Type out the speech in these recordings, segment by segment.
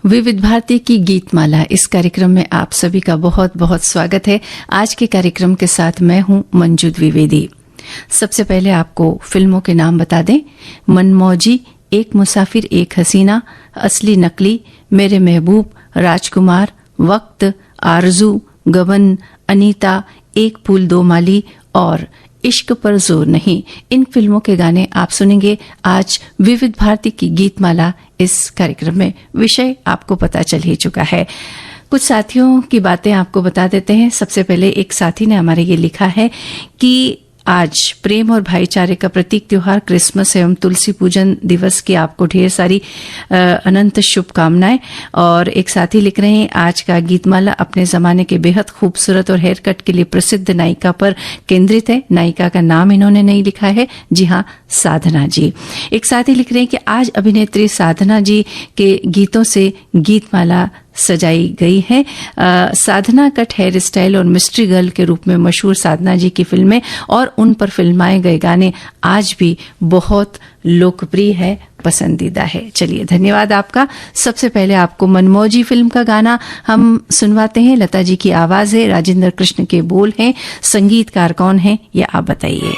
विविध भारती की गीतमाला इस कार्यक्रम में आप सभी का बहुत बहुत स्वागत है। आज के कार्यक्रम के साथ मैं हूं मंजू द्विवेदी। सबसे पहले आपको फिल्मों के नाम बता दें। मनमौजी, एक मुसाफिर एक हसीना, असली नकली, मेरे महबूब, राजकुमार, वक्त, आरजू, गबन, अनीता, एक फूल दो माली और इश्क पर जोर नहीं। इन फिल्मों के गाने आप सुनेंगे आज विविध भारती की गीतमाला इस कार्यक्रम में। विषय आपको पता चल ही चुका है। कुछ साथियों की बातें आपको बता देते हैं। सबसे पहले एक साथी ने हमारे ये लिखा है कि आज प्रेम और भाईचारे का प्रतीक त्योहार क्रिसमस एवं तुलसी पूजन दिवस की आपको ढेर सारी अनंत शुभकामनाएं। और एक साथी लिख रहे हैं, आज का गीतमाला अपने जमाने के बेहद खूबसूरत और हेयर कट के लिए प्रसिद्ध नायिका पर केंद्रित है। नायिका का नाम इन्होंने नहीं लिखा है। जी हाँ, साधना जी। एक साथी लिख रहे हैं कि आज अभिनेत्री साधना जी के गीतों से गीतमाला सजाई गई है। साधना कट हेयर स्टाइल और मिस्ट्री गर्ल के रूप में मशहूर साधना जी की फिल्में और उन पर फिल्माए गए गाने आज भी बहुत लोकप्रिय है, पसंदीदा है। चलिए, धन्यवाद आपका। सबसे पहले आपको मनमौजी फिल्म का गाना हम सुनवाते हैं। लता जी की आवाज है, राजेंद्र कृष्ण के बोल हैं। संगीतकार कौन है ये आप बताइए।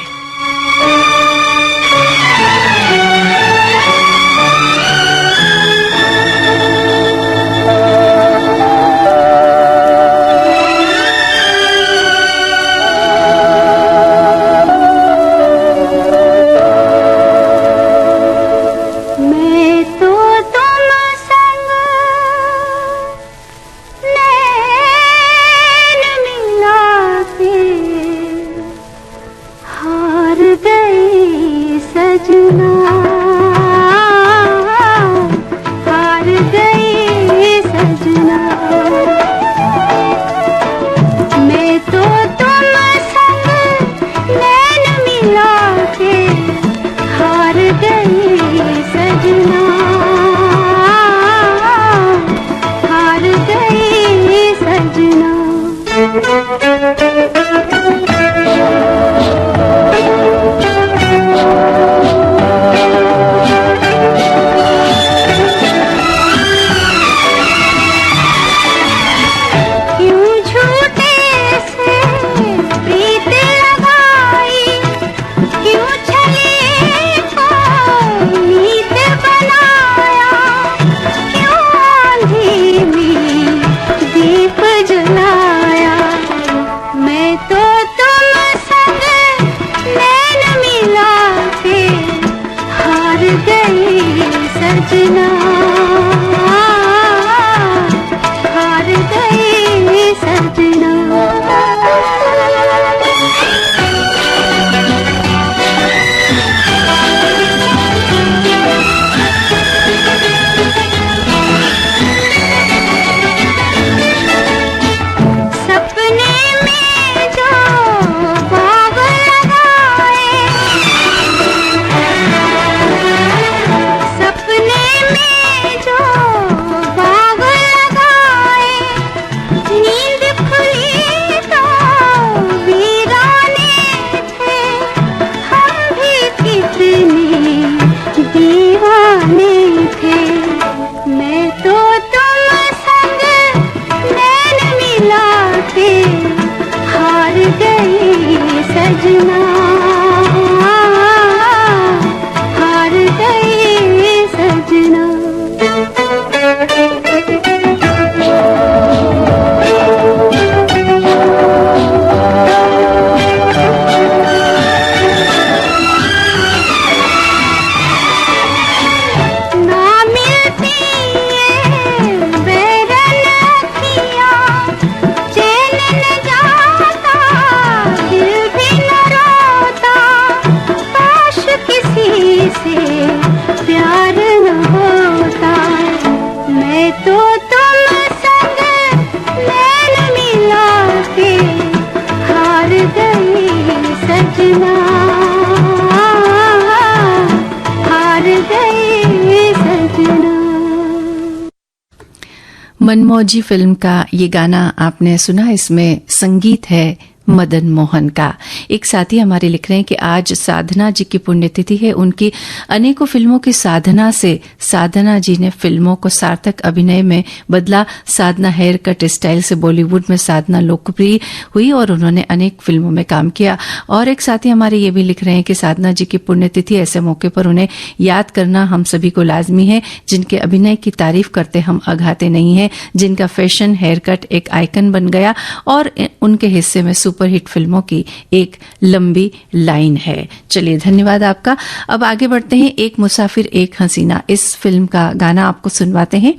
मनमौजी फिल्म का ये गाना आपने सुना। इसमें संगीत है मदन मोहन का। एक साथी हमारे लिख रहे हैं कि आज साधना जी की पुण्यतिथि है। उनकी अनेकों फिल्मों की साधना से साधना जी ने फिल्मों को सार्थक अभिनय में बदला। साधना हेयर कट स्टाइल से बॉलीवुड में साधना लोकप्रिय हुई और उन्होंने अनेक फिल्मों में काम किया। और एक साथी हमारे ये भी लिख रहे हैं कि साधना जी की पुण्यतिथि, ऐसे मौके पर उन्हें याद करना हम सभी को लाजमी है। जिनके अभिनय की तारीफ करते हम अघाते नहीं हैं, जिनका फैशन हेयर कट एक आइकन बन गया और उनके हिस्से में सुपरहिट फिल्मों की एक लंबी लाइन है। चलिए, धन्यवाद आपका। अब आगे बढ़ते हैं। एक मुसाफिर एक हसीना, इस फिल्म का गाना आपको सुनवाते हैं।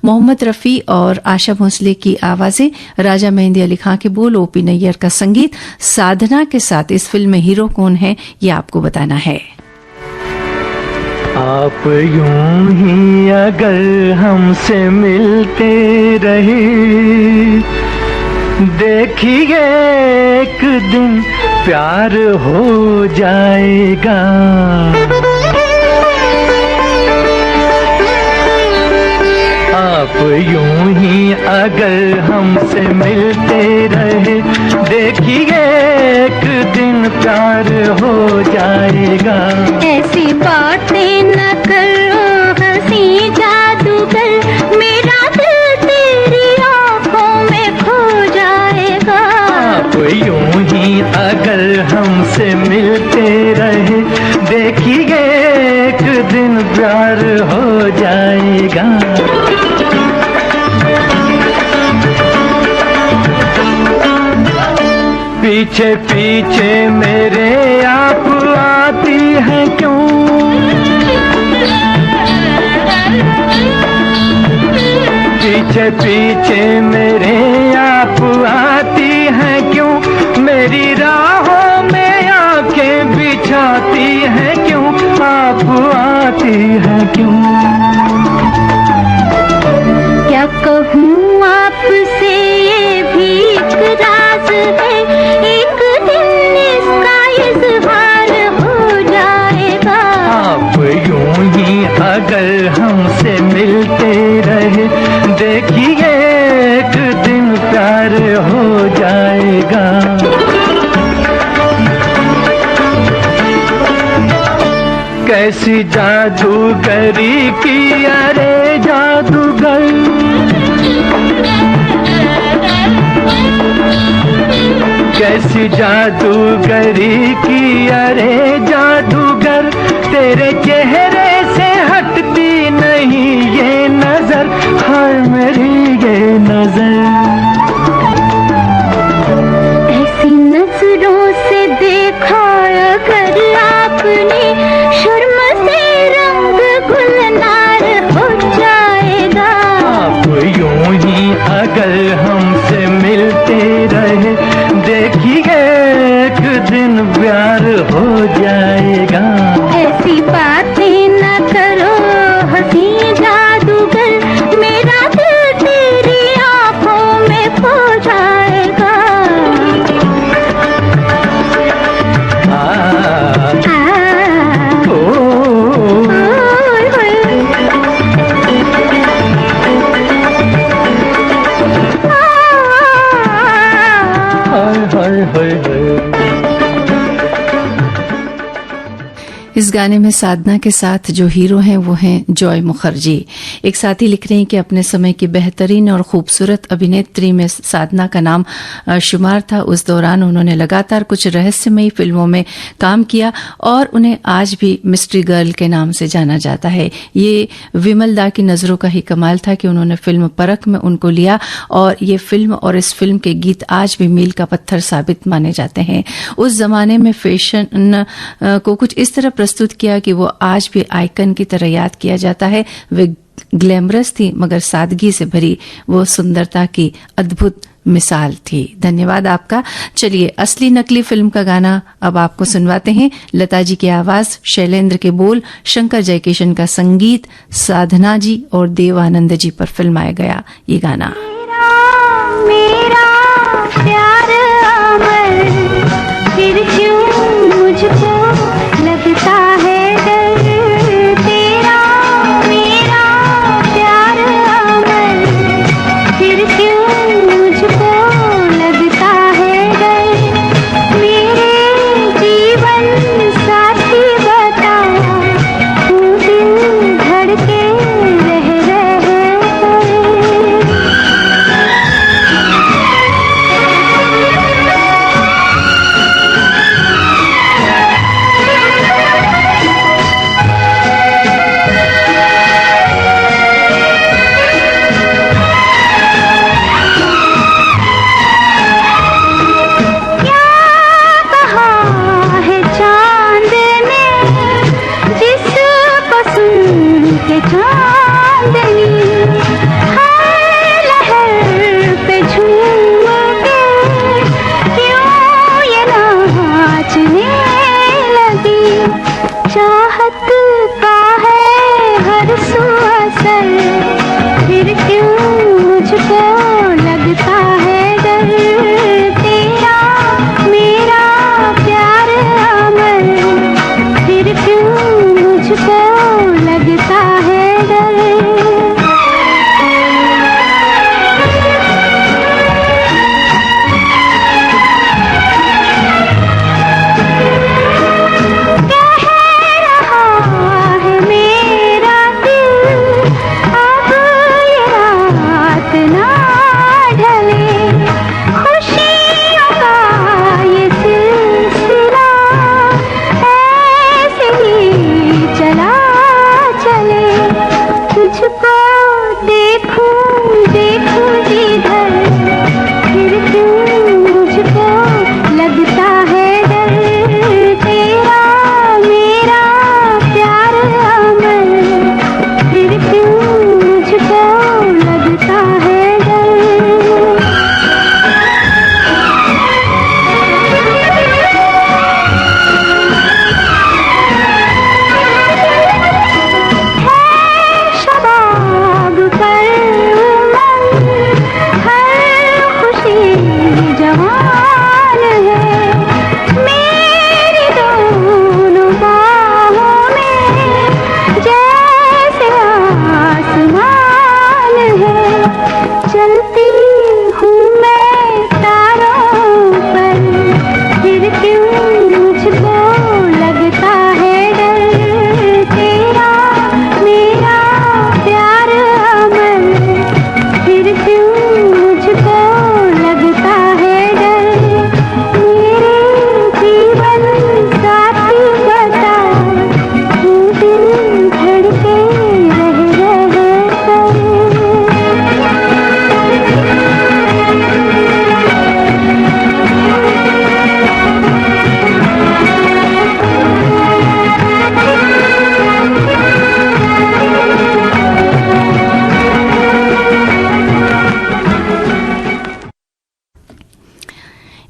मोहम्मद रफी और आशा भोसले की आवाजें, राजा मेहंदी अली खां के बोल, ओपी नैयर का संगीत। साधना के साथ इस फिल्म में हीरो कौन है, ये आपको बताना है। आप यूं ही अगर हमसे मिलते रहे, देखिए एक दिन प्यार हो जाएगा। आप यूं ही अगर हमसे मिलते रहे, देखिए एक दिन प्यार हो जाएगा। ऐसी बातें न करो हंसी जादूगर, मेरा दिल तेरी आँखों में खो जाएगा। आप यूं ही अगर हमसे मिलते रहे, देखिए एक दिन प्यार हो जाएगा। पीछे पीछे मेरे आप आती हैं क्यों? पीछे पीछे मेरे आप आती हैं क्यों? मेरी राहों में आंखें बिछाती हैं क्यों? आप आती हैं क्यों? क्या कहूँ आपसे, ये भी एक राज है, एक दिन इसका इज़हार हो जाएगा। आप यूं ही अगर हमसे मिलते रहे, देखिए एक दिन प्यार हो जाएगा। कैसी जादूगरी की अरे जादूगर, कैसी जादूगरी की अरे जादूगर, तेरे चेहरे से हटती नहीं ये नजर, हाय मेरी ये नजर। ऐसी नजरों से देखा अगर आपने, शर्म से रंग गुलनार हो जाएगा। आप यूं ही अगर हमसे मिलते रहे, देखिए एक दिन प्यार हो जाएगा। ऐसी बातें न करो हंसी जादूगर, मेरा दिल तेरी आँखों में खो जाएगा। इस गाने में साधना के साथ जो हीरो हैं वो हैं जॉय मुखर्जी। एक साथी लिख रहे हैं कि अपने समय की बेहतरीन और खूबसूरत अभिनेत्री में साधना का नाम शुमार था। उस दौरान उन्होंने लगातार कुछ रहस्यमयी फिल्मों में काम किया और उन्हें आज भी मिस्ट्री गर्ल के नाम से जाना जाता है। ये विमल दा की नजरों का ही कमाल था कि उन्होंने फिल्म परख में उनको लिया और ये फिल्म और इस फिल्म के गीत आज भी मील का पत्थर साबित माने जाते हैं। उस जमाने में फैशन को कुछ इस तरह प्रस्तुत किया कि वो आज भी आइकन की तरह याद किया जाता है। वे ग्लैमरस थी मगर सादगी से भरी वो सुंदरता की अद्भुत मिसाल थी। धन्यवाद आपका। चलिए, असली नकली फिल्म का गाना अब आपको सुनवाते हैं। लता जी की आवाज, शैलेंद्र के बोल, शंकर जयकिशन का संगीत, साधना जी और देवानंद जी पर फिल्माया गया ये गाना। मेरा प्यार अमर, फिर क्यों मुझको लगता है डर, तेरा मेरा प्यार अमर, फिर क्यों मुझको लगता है डर।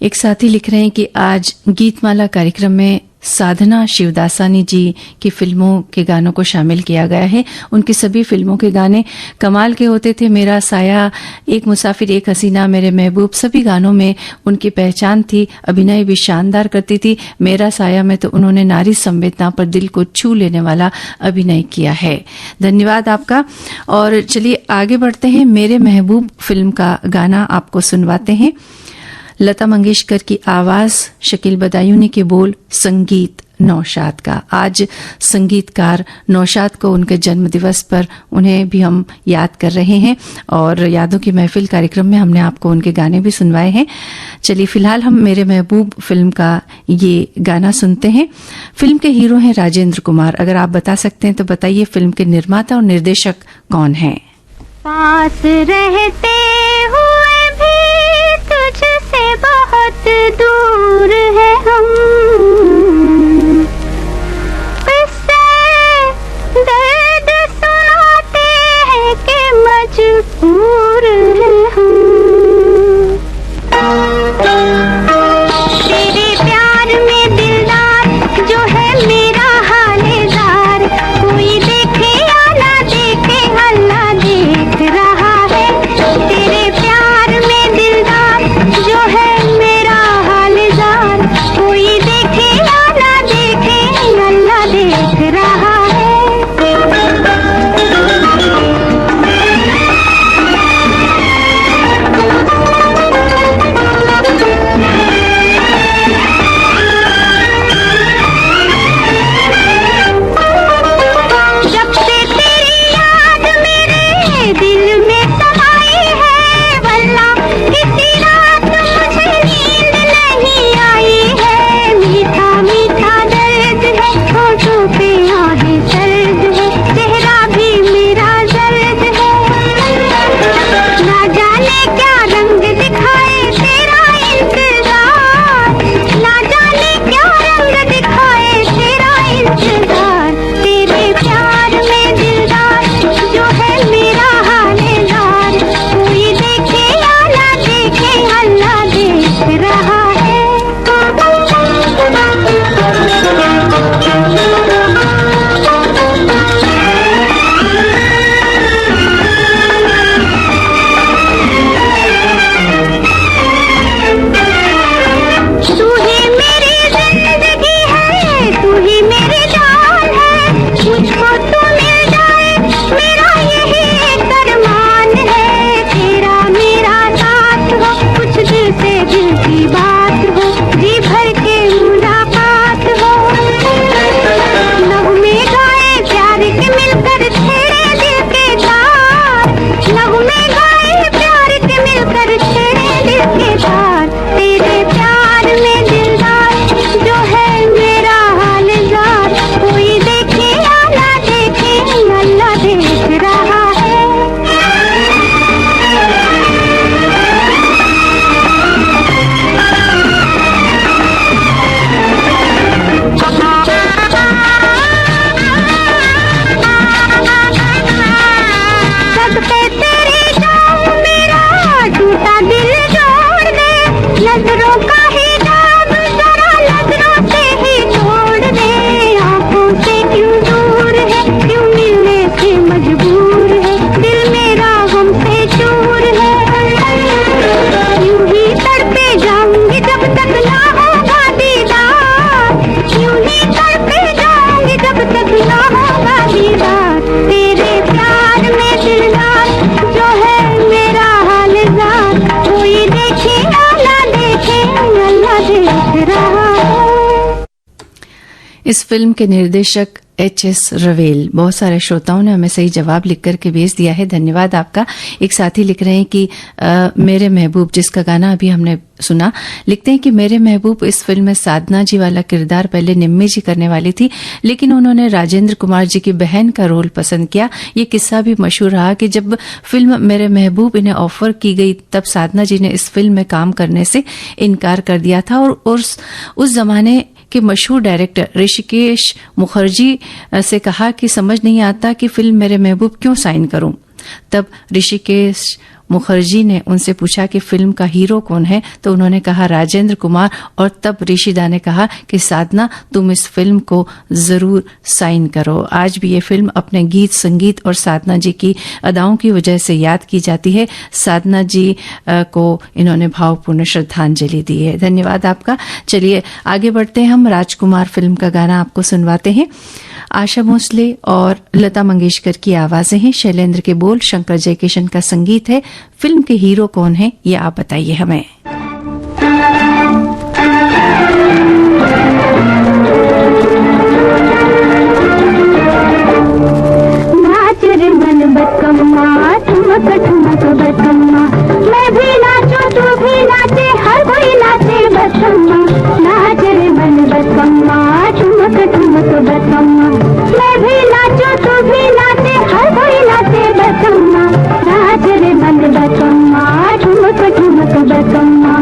एक साथी लिख रहे हैं कि आज गीतमाला कार्यक्रम में साधना शिवदासानी जी की फिल्मों के गानों को शामिल किया गया है। उनकी सभी फिल्मों के गाने कमाल के होते थे। मेरा साया, एक मुसाफिर, एक हसीना, मेरे महबूब, सभी गानों में उनकी पहचान थी। अभिनय भी शानदार करती थी। मेरा साया में तो उन्होंने नारी संवेदना पर दिल को छू लेने वाला अभिनय किया है। धन्यवाद आपका। और चलिए आगे बढ़ते हैं। मेरे महबूब फिल्म का गाना आपको सुनवाते हैं। लता मंगेशकर की आवाज, शकील बदायूनी के बोल, संगीत नौशाद का। आज संगीतकार नौशाद को उनके जन्मदिवस पर उन्हें भी हम याद कर रहे हैं और यादों की महफिल कार्यक्रम में हमने आपको उनके गाने भी सुनवाए हैं। चलिए फिलहाल हम मेरे महबूब फिल्म का ये गाना सुनते हैं। फिल्म के हीरो हैं राजेंद्र कुमार। अगर आप बता सकते हैं तो बताइए फिल्म के निर्माता और निर्देशक कौन हैं? पास रहते हुए भी तुझसे बहुत दूर है हम, किससे दर्द सुनाते हैं कि मजबूर है हम। तेरे प्यार में दिलदार जो है मेरा हालेदार, कोई देखे या ना देखे अल्लाह देख रहा है। तेरे प्यार में दिलदार जो है मेरा हालेदार, कोई देखे या ना देखे अल्लाह देख रहा है। जब से तेरी याद मेरे दिल में समाई है, वल्लाह किसी रात मुझे नींद नहीं आई है। मीठा मीठा दर्द है, होठों पे आहें सर्द है, चेहरा भी मेरा दर्द है। ना जाने क्या रंग दिखाए तेरा इंतजार, ना जाने क्या रंग दिखाए तेरा इंतजार। तेरे प्यार में दिलदार जो है मेरा हालेदार, कोई देखे या ना देखे अल्लाह देख रहा है। तू ही मेरी जिंदगी है, तू ही मेरी जान है, मुझको तू मिल जाए मेरा यही एक अरमान है। तेरा मेरा साथ हो, कुछ दिल से दिल की बात हो, जी भर के मुलाकात हो। नगमे गाए प्यार के मिलकर छेड़े दिल के तार, नगमे गाए प्यार के मिलकर छेड़े दिल के तार। तेरे प्यार में दिलदार जो है मेरा हालेदार, कोई देखे या ना देखे अल्लाह देख रहा है। सब पे तेरे जाऊं मेरा टूटा दिल जोड़ दे, नजरों का ही दाग जरा नजरों से ही छोड़ दे। आंखों से क्यों दूर है, क्यों मिलने से मजबूर है, दिल मेरा हमसे चूर है। यूं ही तड़पे जाऊंगी जब तक ना होगा दीदार, यूं ही तड़पे जाऊंगी जब तक ना होगा दीदार। तेरे प्यार में दिलदार जो है मेरा हालेदार, कोई देखे या ना देखे अल्लाह देख रहा है। इस फिल्म के निर्देशक एच.एस. रवेल। बहुत सारे श्रोताओं ने हमें सही जवाब लिख करके भेज दिया है। धन्यवाद आपका। एक साथी लिख रहे हैं कि मेरे महबूब, जिसका गाना अभी हमने सुना, लिखते हैं कि मेरे महबूब इस फिल्म में साधना जी वाला किरदार पहले निम्मी जी करने वाली थी, लेकिन उन्होंने राजेंद्र कुमार जी की बहन का रोल पसंद किया। ये किस्सा भी मशहूर रहा कि जब फिल्म मेरे महबूब इन्हें ऑफर की गई तब साधना जी ने इस फिल्म में काम करने से इनकार कर दिया था और उस जमाने के मशहूर डायरेक्टर ऋषिकेश मुखर्जी से कहा कि समझ नहीं आता कि फिल्म मेरे महबूब क्यों साइन करूं। तब ऋषिकेश मुखर्जी ने उनसे पूछा कि फिल्म का हीरो कौन है, तो उन्होंने कहा राजेंद्र कुमार, और तब ऋषिदा ने कहा कि साधना तुम इस फिल्म को जरूर साइन करो। आज भी ये फिल्म अपने गीत, संगीत और साधना जी की अदाओं की वजह से याद की जाती है। साधना जी को इन्होंने भावपूर्ण श्रद्धांजलि दी है। धन्यवाद आपका। चलिए आगे बढ़ते हैं, हम राजकुमार फिल्म का गाना आपको सुनवाते हैं। आशा भोसले और लता मंगेशकर की आवाजें हैं, शैलेंद्र के बोल, शंकर जयकिशन का संगीत है। फिल्म के हीरो कौन है ये आप बताइए हमें। नाच रे मन बकम्मा, ठुमक ठुमक बकम्मा, मैं भी नाचूं तू भी नाचे, हर कोई नाचे बकम्मा। नाच रे मन बकम्मा, ठुमक ठुमक बकम्मा, मैं भी नाचूं तू भी नाचे, हर कोई नाचे बकम्मा। नाच रे मन बकम्मा, ठुमक ठुमक बकम्मा।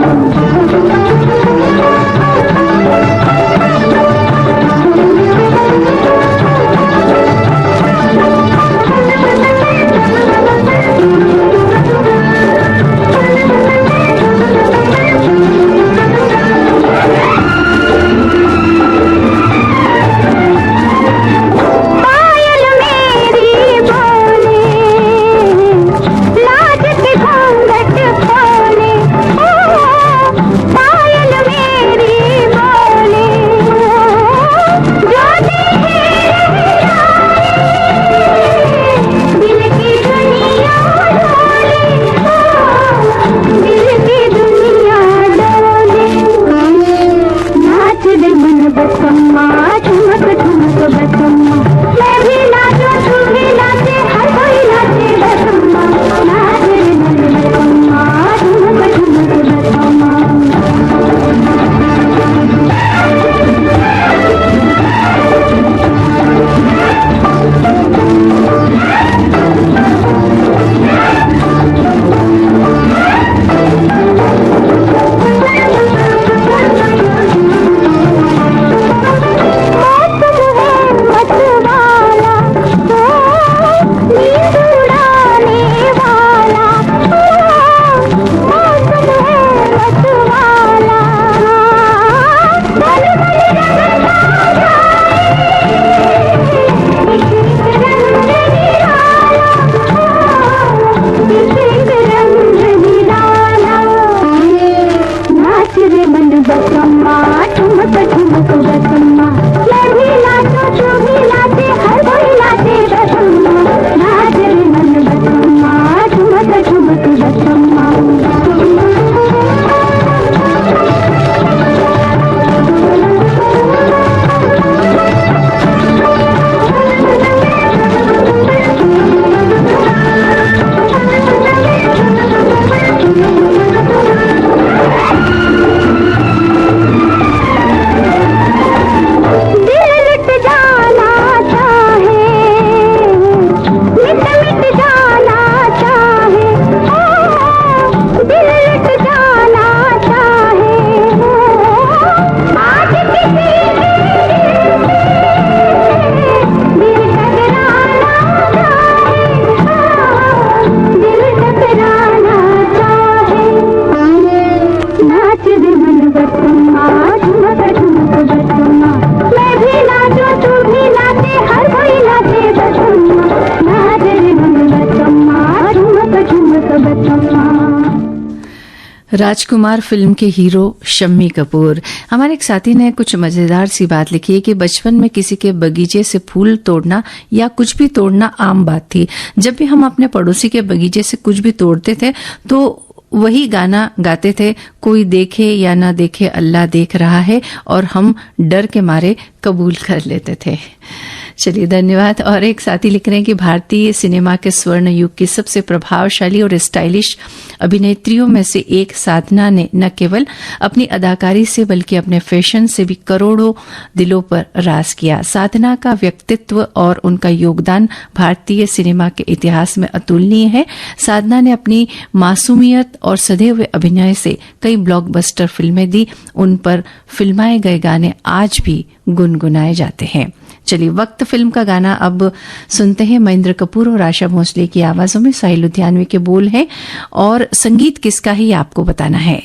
राजकुमार फिल्म के हीरो शम्मी कपूर। हमारे एक साथी ने कुछ मजेदार सी बात लिखी है कि बचपन में किसी के बगीचे से फूल तोड़ना या कुछ भी तोड़ना आम बात थी। जब भी हम अपने पड़ोसी के बगीचे से कुछ भी तोड़ते थे तो वही गाना गाते थे, कोई देखे या ना देखे अल्लाह देख रहा है, और हम डर के मारे कबूल कर लेते थे। चलिए धन्यवाद। और एक साथी लिख रहे हैं कि भारतीय सिनेमा के स्वर्ण युग की सबसे प्रभावशाली और स्टाइलिश अभिनेत्रियों में से एक साधना ने न केवल अपनी अदाकारी से बल्कि अपने फैशन से भी करोड़ों दिलों पर राज किया। साधना का व्यक्तित्व और उनका योगदान भारतीय सिनेमा के इतिहास में अतुलनीय है। साधना ने अपनी मासूमियत और सधे हुए अभिनय से कई ब्लॉकबस्टर फिल्में दी। उन पर फिल्माए गए गाने आज भी गुनगुनाए जाते हैं। चलिए, वक्त फिल्म का गाना अब सुनते हैं। महेंद्र कपूर और आशा भोसले की आवाजों में साहिल लुधियानवी के बोल हैं और संगीत किसका ही आपको बताना है।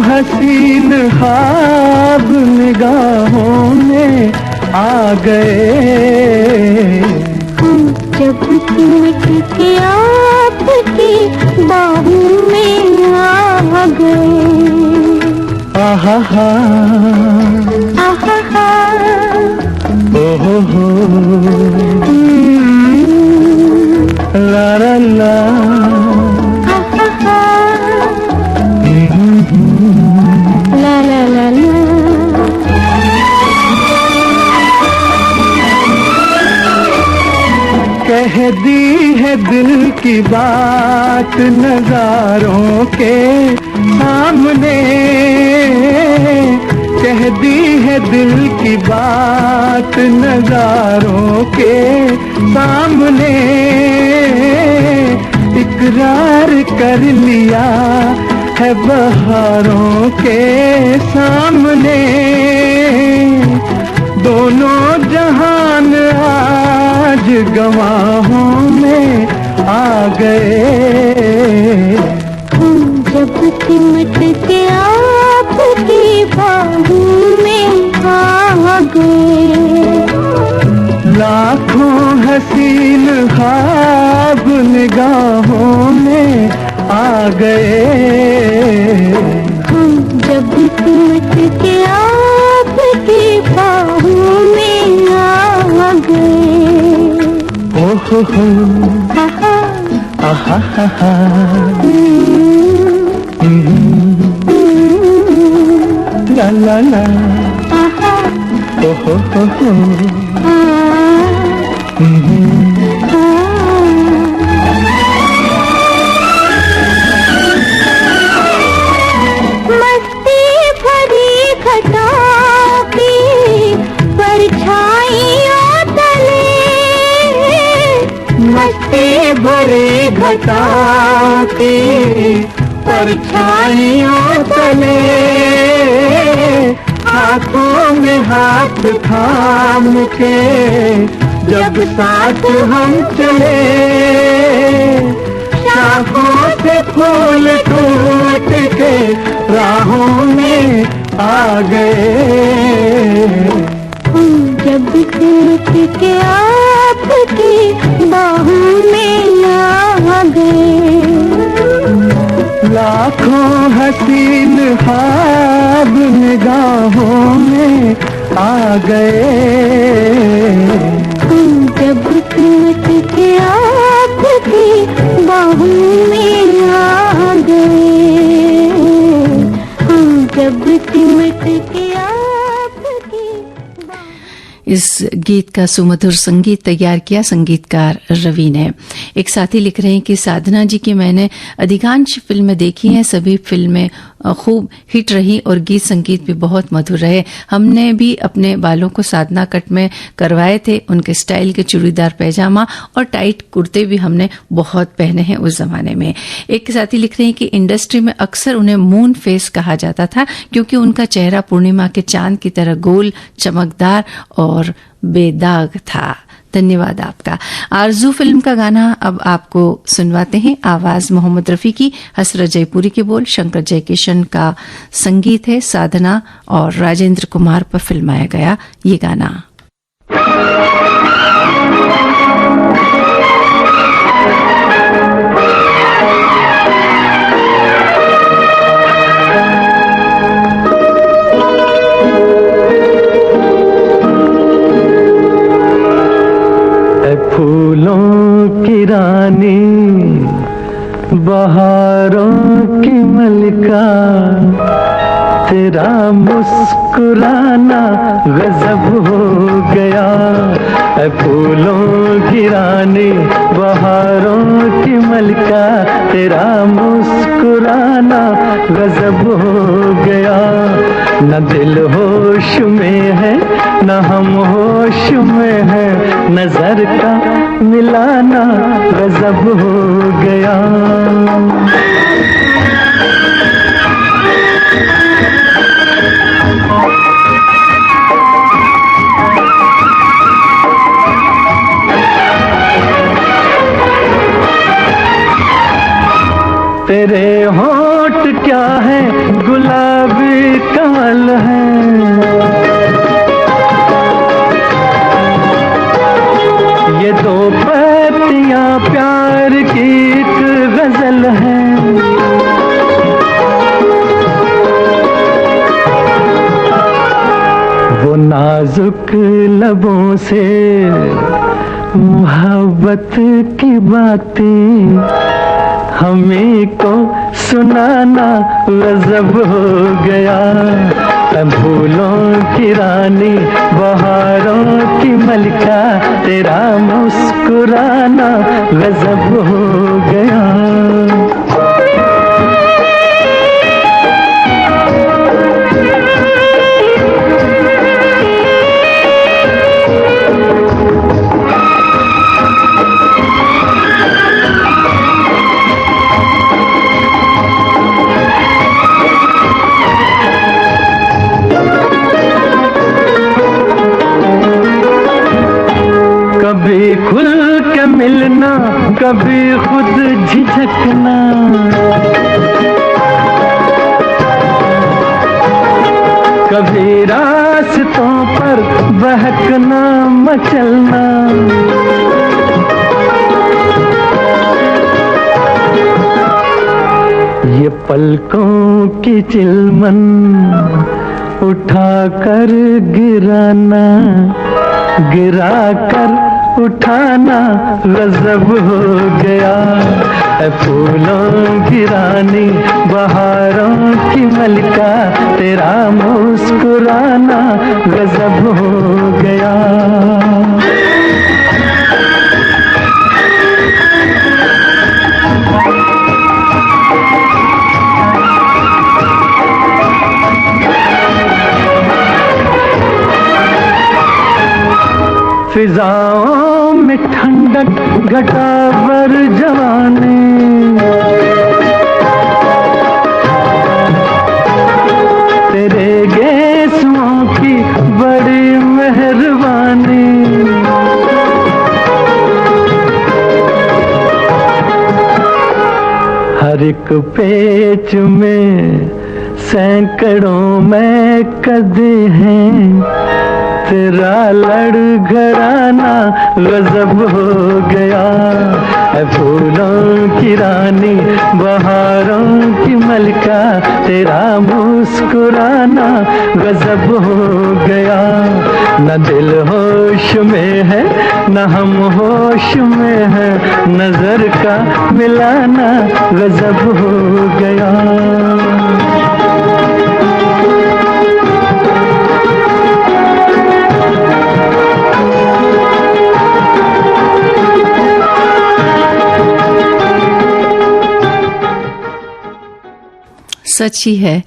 हसीन ख्वाब निगाहों में आ गए, जब सिमट के आपकी बाहों में आ गए। आहा हा, आहा हा, ओ हो, ला ला ला, आहा हा, ला ला ला ला। कह दी है दिल की बात नजारों के सामने, कह दी है दिल की बात नजारों के सामने, इकरार कर लिया है बहारों के सामने, दोनों जहान आज गवाहों में आ गए, जब सिमट के आपकी बाहों में आ गए। लाखों हसीन ख्वाब निगाहों में आ गए, जब सिमट के आपकी बाहों में आ गए। ओ हो, आहा, आहा हा हा, ला ला ला, आहा, ओ हो, मस्ती भरी घटाओं की परछाइयों तले, मस्ती भरी घटाओं की परछाइयों तले, हाथों में हाथ थाम के जब साथ हम चले, शाखों से फूल टूट के राहों में आ गए, सिमट के आपकी बाहों में आ गए। लाखों हसीन ख्वाब निगाहों में आ गए। हम जब सिमट के आपकी बाहों में आ गए। हम जब सिमट के इस गीत का सुमधुर संगीत तैयार किया संगीतकार रवि ने। एक साथी लिख रहे हैं कि साधना जी की मैंने अधिकांश फिल्में देखी हैं, सभी फिल्में खूब हिट रही और गीत संगीत भी बहुत मधुर रहे। हमने भी अपने बालों को साधना कट में करवाए थे। उनके स्टाइल के चूड़ीदार पैजामा और टाइट कुर्ते भी हमने बहुत पहने हैं उस जमाने में। एक साथी लिख रहे हैं कि इंडस्ट्री में अक्सर उन्हें मून फेस कहा जाता था क्योंकि उनका चेहरा पूर्णिमा के चांद की तरह गोल, चमकदार और बेदाग था। धन्यवाद आपका। आरजू फिल्म का गाना अब आपको सुनवाते हैं। आवाज मोहम्मद रफी की, हसरत जयपुरी के बोल, शंकर जयकिशन का संगीत है। साधना और राजेंद्र कुमार पर फिल्माया गया ये गाना। फूलों की रानी, बहारों की मलिका, तेरा मुस्कुराना गजब हो गया। फूलों की रानी, बहारों की मलिका, तेरा मुस्कुराना गजब हो गया। न दिल होश में है न हम होश में है, नजर का मिलाना गजब हो गया। तेरे होठ क्या है गुलाबी कमल है, ये दो पत्तियां प्यार की एक गजल है। वो नाजुक लबों से मोहब्बत की बातें हमें को सुनाना गजब हो गया। फूलों की रानी, बहारों की मलिका, तेरा मुस्कुराना गजब हो गया। कभी खुल के मिलना, कभी खुद झिझकना, कभी रास्तों पर बहकना मचलना। ये पलकों की चिलमन उठा कर गिराना, गिरा कर उठाना गजब हो गया। फूलों की रानी, बहारों की मलिका, तेरा मुस्कुराना गजब हो गया। फिजाओं में ठंडक घटावर जवानी, तेरे गेसुओं की बड़ी मेहरबानी। हर एक पेच में सैकड़ों में कदे हैं, तेरा लड़घड़ाना गजब हो गया। ऐ फूलों की रानी बहारों की मलका, तेरा मुस्कुराना गजब हो गया। न दिल होश में है न हम होश में है, नजर का मिलाना गजब हो गया। सच ही है,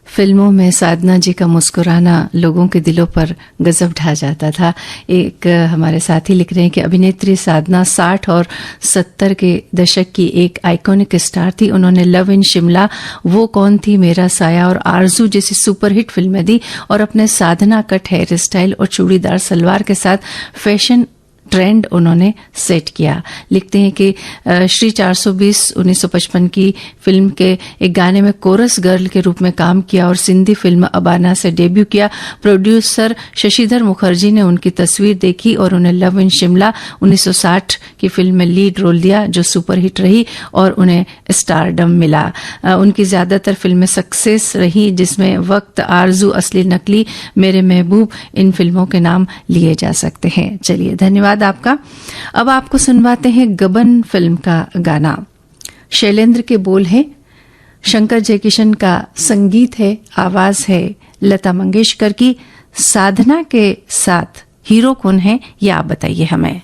फिल्मों में साधना जी का मुस्कुराना लोगों के दिलों पर गजब ढा जाता था। एक हमारे साथी लिख रहे हैं कि अभिनेत्री साधना 60 और 70 के दशक की एक आइकॉनिक स्टार थी। उन्होंने लव इन शिमला, वो कौन थी, मेरा साया और आरजू जैसी सुपरहिट फिल्में दी और अपने साधना कट हेयर स्टाइल और चूड़ीदार सलवार के साथ फैशन ट्रेंड उन्होंने सेट किया। लिखते हैं कि श्री 420 1955 की फिल्म के एक गाने में कोरस गर्ल के रूप में काम किया और सिंधी फिल्म अबाना से डेब्यू किया। प्रोड्यूसर शशिधर मुखर्जी ने उनकी तस्वीर देखी और उन्हें लव इन शिमला 1960 की फिल्म में लीड रोल दिया, जो सुपरहिट रही और उन्हें स्टारडम मिला। उनकी ज्यादातर फिल्में सक्सेस रही, जिसमें वक्त, आरजू, असली नकली, मेरे महबूब इन फिल्मों के नाम लिए जा सकते हैं। चलिए, धन्यवाद आपका। अब आपको सुनवाते हैं गबन फिल्म का गाना। शैलेंद्र के बोल हैं, शंकर जयकिशन का संगीत है, आवाज है लता मंगेशकर की। साधना के साथ हीरो कौन है, ये आप बताइए हमें।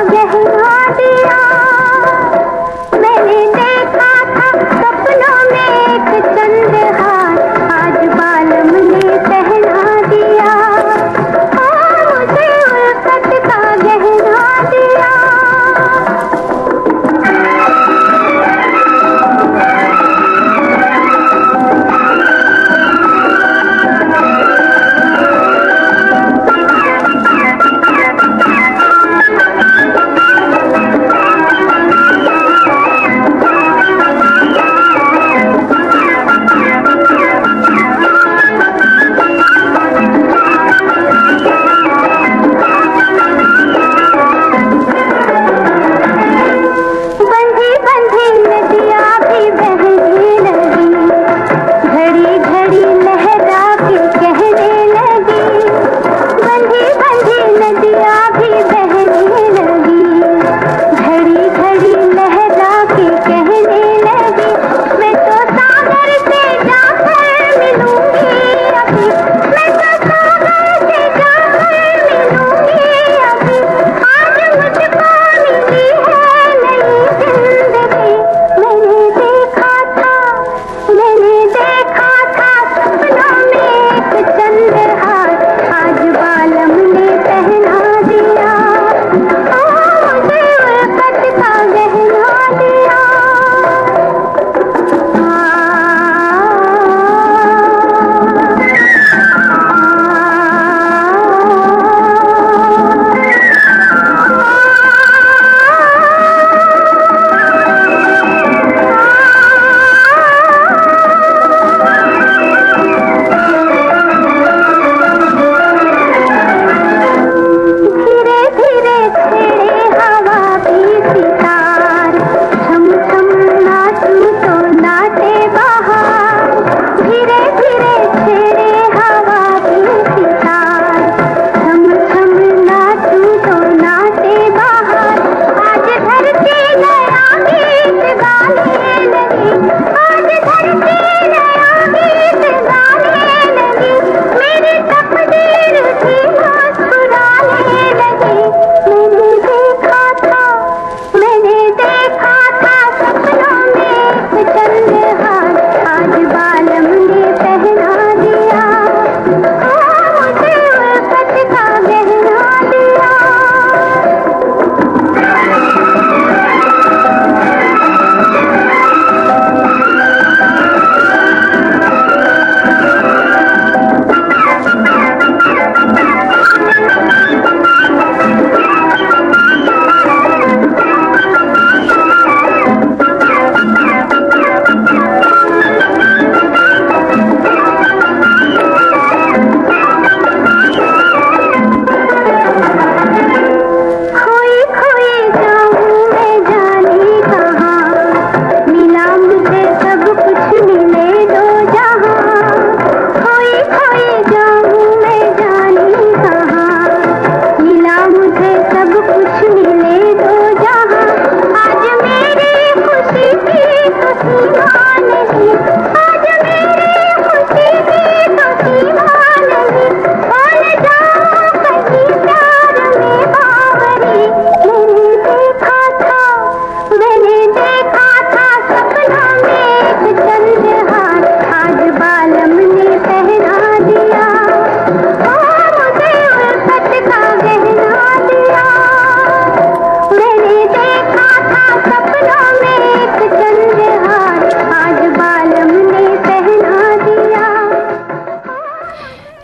गहना दिया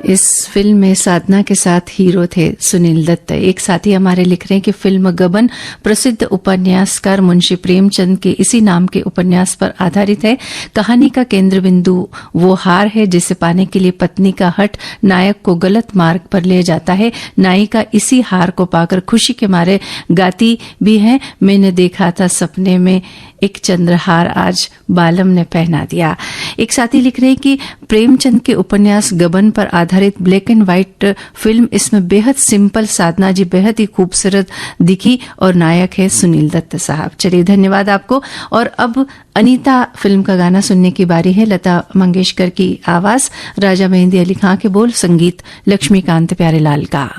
इस फिल्म में साधना के साथ हीरो थे सुनील दत्त। एक साथी हमारे लिख रहे हैं कि फिल्म गबन प्रसिद्ध उपन्यासकार मुंशी प्रेमचंद के इसी नाम के उपन्यास पर आधारित है। कहानी का केंद्र बिंदु वो हार है जिसे पाने के लिए पत्नी का हठ नायक को गलत मार्ग पर ले जाता है। नायिका इसी हार को पाकर खुशी के मारे गाती भी है, मैंने देखा था सपने में एक चंद्रहार आज बालम ने पहना दिया। एक साथी लिख रहे हैं कि प्रेमचंद के उपन्यास गबन पर आधारित ब्लैक एंड व्हाइट फिल्म, इसमें बेहद सिंपल साधना जी बेहद ही खूबसूरत दिखी और नायक है सुनील दत्त साहब। चलिए धन्यवाद आपको। और अब अनीता फिल्म का गाना सुनने की बारी है। लता मंगेशकर की आवाज, राजा मेहंदी अली खां के बोल, संगीत लक्ष्मीकांत प्यारेलाल का।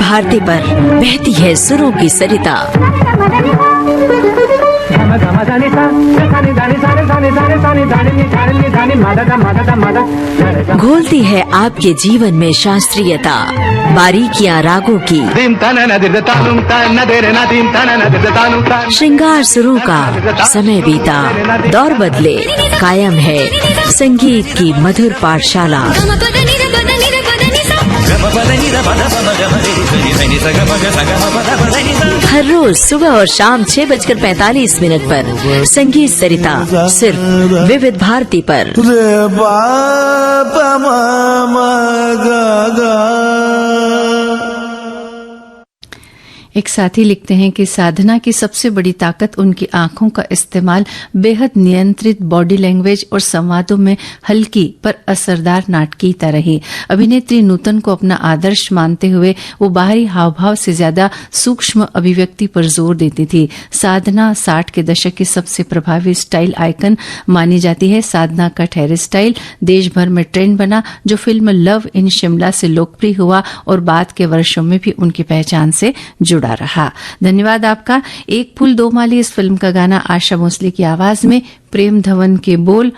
भारती पर बहती है सुरों की सरिता। घोलती है आपके जीवन में शास्त्रीयता, बारीकियां रागों की, श्रृंगार सुरों का। समय बीता, दौर बदले, कायम है संगीत की मधुर पाठशाला। हर रोज सुबह और शाम 6:45 पर संगीत सरिता सिर्फ विविध भारती पर। एक साथी लिखते हैं कि साधना की सबसे बड़ी ताकत उनकी आंखों का इस्तेमाल, बेहद नियंत्रित बॉडी लैंग्वेज और संवादों में हल्की पर असरदार नाटकीयता रही। अभिनेत्री नूतन को अपना आदर्श मानते हुए वो बाहरी हाव भाव से ज्यादा सूक्ष्म अभिव्यक्ति पर जोर देती थी। साधना 60 के दशक की सबसे प्रभावी स्टाइल आइकन मानी जाती है। साधना का हेयर स्टाइल देश भर में ट्रेंड बना, जो फिल्म लव इन शिमला से लोकप्रिय हुआ और बाद के वर्षों में भी उनकी पहचान से जुड़ा रहा। धन्यवाद आपका। एक फूल दो माली इस फिल्म का गाना आशा भोसले की आवाज में, प्रेम धवन के बोल,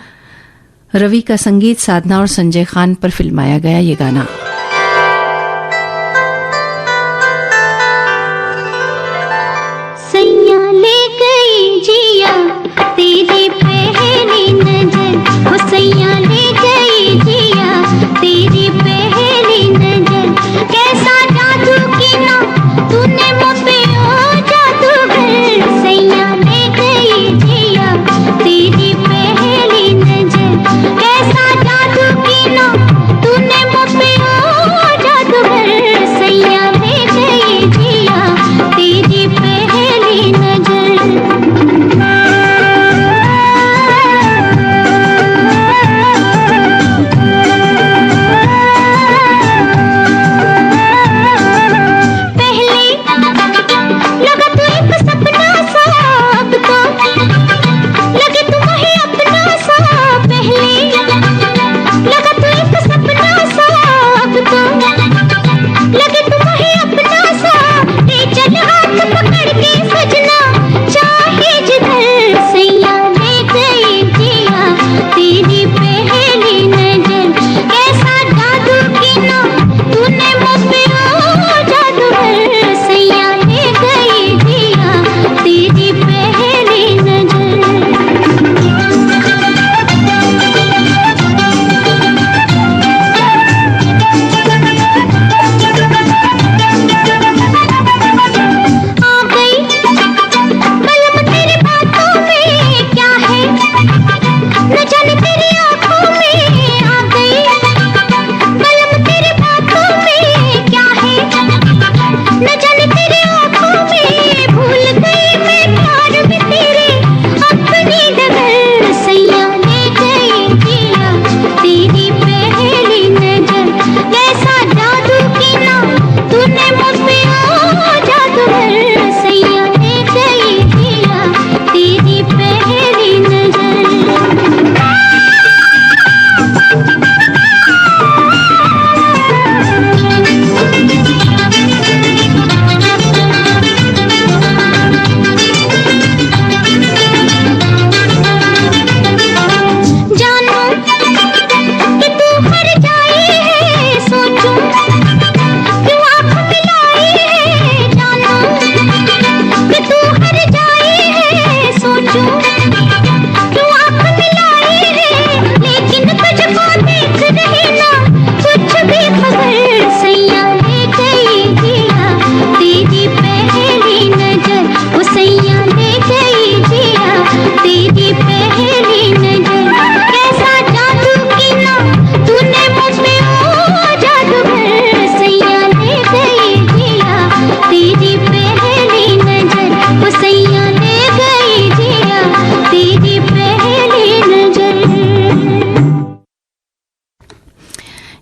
रवि का संगीत, साधना और संजय खान पर फिल्माया गया ये गाना। सैया ले गई जिया तेरी पहली नजर, वो सैया ले गई जिया तेरी पहली नजर। कैसा जादू किया तूने मुझे ओ जादूगर, सैया ले गई जिया तेरी पहली नजर। कैसा जादू किया तूने मुझे ओ जादूगर, सैया ले गई जिया तेरी पहली नजर।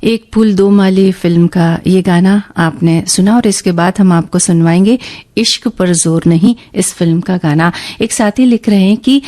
एक फूल दो माली फिल्म का ये गाना आपने सुना और इसके बाद हम आपको सुनवाएंगे इश्क पर जोर नहीं इस फिल्म का गाना। एक साथी लिख रहे हैं कि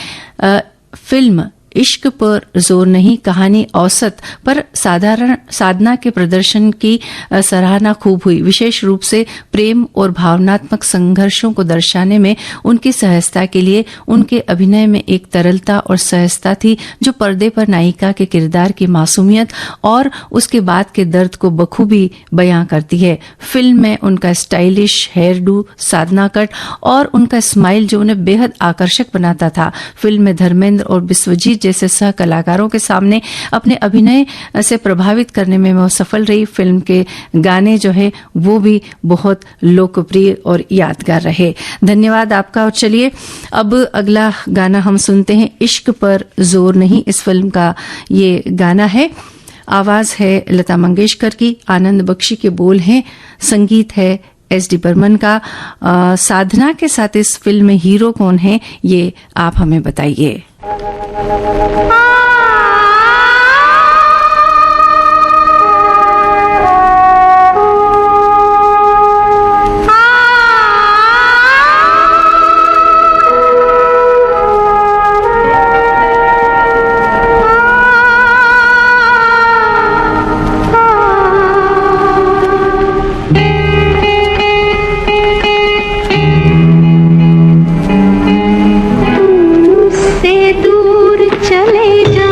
फिल्म इश्क पर जोर नहीं कहानी औसत पर साधारण साधना के प्रदर्शन की सराहना खूब हुई। विशेष रूप से प्रेम और भावनात्मक संघर्षों को दर्शाने में उनकी सहजता के लिए उनके अभिनय में एक तरलता और सहजता थी जो पर्दे पर नायिका के किरदार की मासूमियत और उसके बाद के दर्द को बखूबी बयां करती है। फिल्म में उनका stylish hairdo, Sadhana cut और उनका स्माइल जो उन्हें बेहद आकर्षक बनाता था। फिल्म में धर्मेंद्र और विश्वजीत जैसे सह कलाकारों के सामने अपने अभिनय से प्रभावित करने में वो सफल रही। फिल्म के गाने जो है वो भी बहुत लोकप्रिय और यादगार रहे। धन्यवाद आपका। और चलिए अब अगला गाना हम सुनते हैं, इश्क पर जोर नहीं। इस फिल्म का ये गाना है, आवाज है लता मंगेशकर की, आनंद बख्शी के बोल हैं, संगीत है एस.डी. बर्मन का। साधना के साथ इस फिल्म में हीरो कौन है ये आप हमें बताइए। से दूर चले जा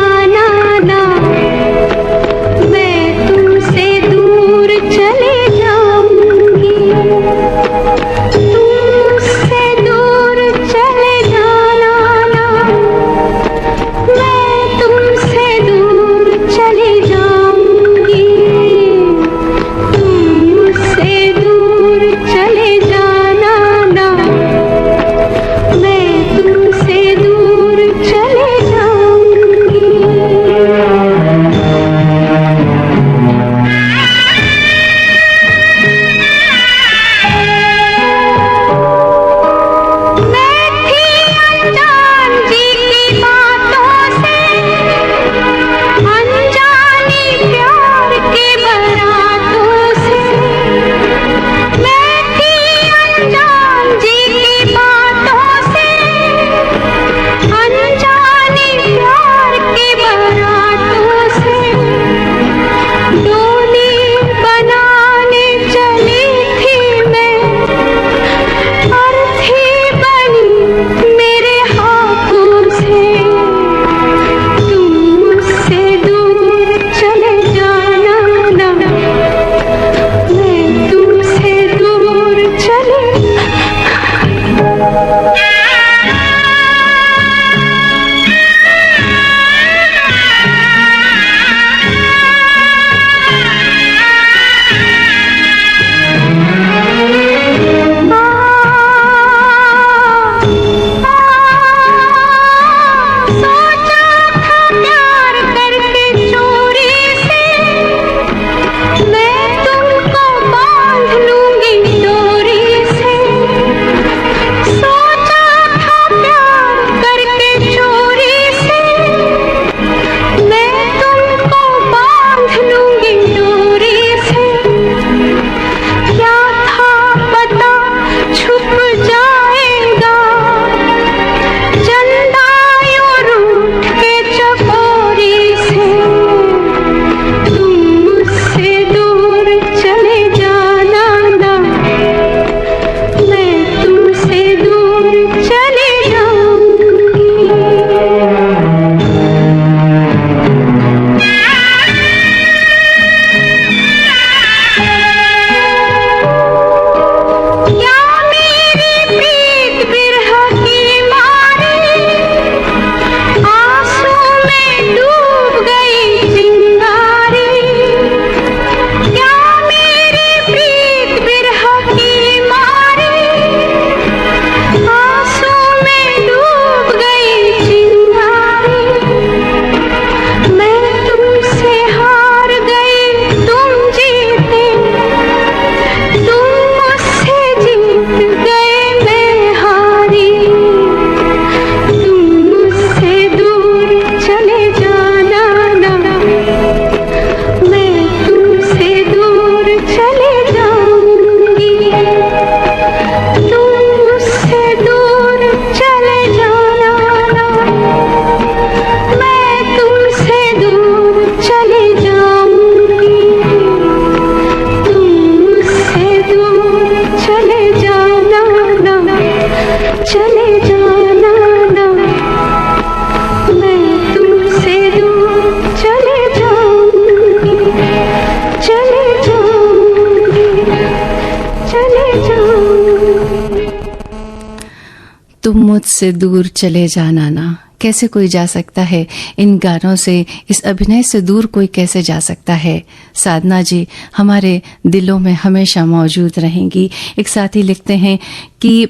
मुझसे दूर चले जाना ना, कैसे कोई जा सकता है इन गानों से, इस अभिनय से दूर कोई कैसे जा सकता है। साधना जी हमारे दिलों में हमेशा मौजूद रहेंगी। एक साथी लिखते हैं कि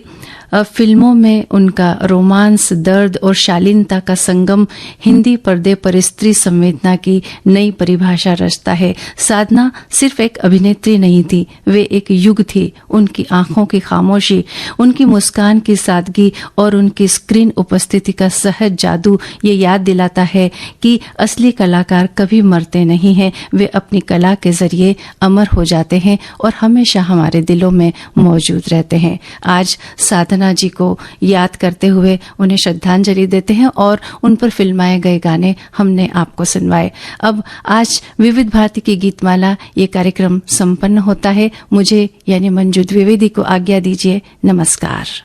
फिल्मों में उनका रोमांस, दर्द और शालीनता का संगम हिंदी पर्दे पर स्त्री संवेदना की नई परिभाषा रचता है। साधना सिर्फ एक अभिनेत्री नहीं थी, वे एक युग थी। उनकी आंखों की खामोशी, उनकी मुस्कान की सादगी और उनकी स्क्रीन उपस्थिति का सहज जादू ये याद दिलाता है कि असली कलाकार कभी मरते नहीं हैं, वे अपनी कला के जरिए अमर हो जाते हैं और हमेशा हमारे दिलों में मौजूद रहते हैं। आज साधना जी को याद करते हुए उन्हें श्रद्धांजलि देते हैं और उन पर फिल्माए गए गाने हमने आपको सुनवाए। अब आज विविध भारती की गीतमाला ये कार्यक्रम संपन्न होता है। मुझे यानी मंजू द्विवेदी को आज्ञा दीजिए। नमस्कार।